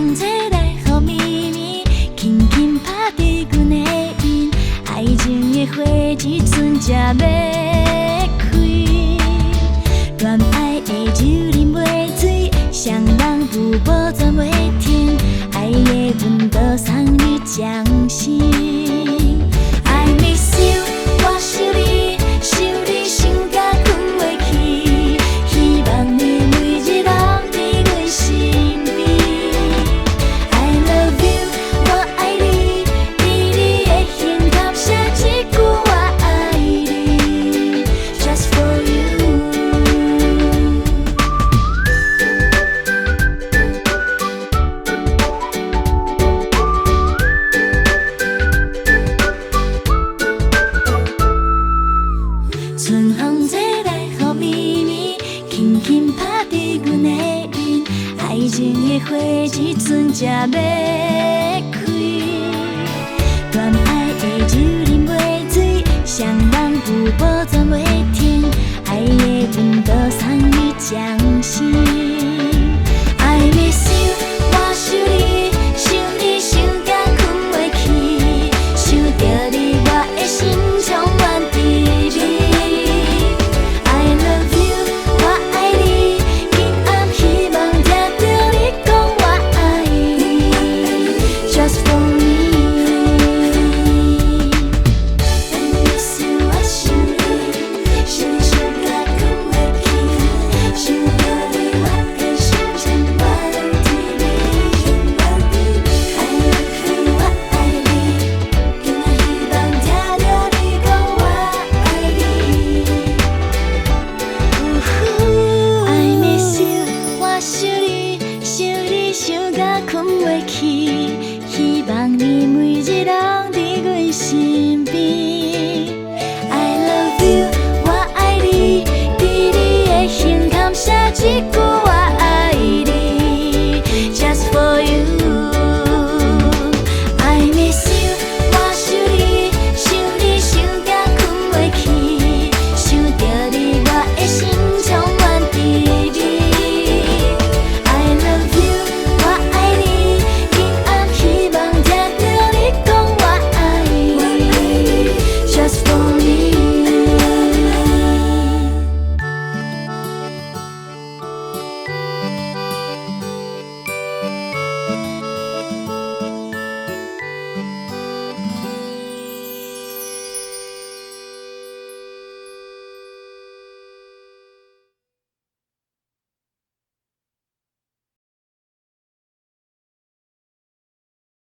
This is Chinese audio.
风吹来雨绵绵，轻轻拍伫阮的印，爱情的花一阵才要开。恋爱的酒啉袂醉，双人舞步转袂停，爱的温度送你掌声。I miss you， 我想你，想你想甲困袂去，希望你每日拢伫阮身边。I love you， 我爱你，伫你的胸口写一句我爱你 ，Just for you。春风吹来雨绵绵，轻轻拍伫阮的印，爱情的花一阵才要开。恋爱的酒啉袂醉，双人舞步转袂停，爱的温度送你掌声。I miss you， 我想你，想你想甲困袂去，想着你我的心充满甜蜜。想甲困袂去。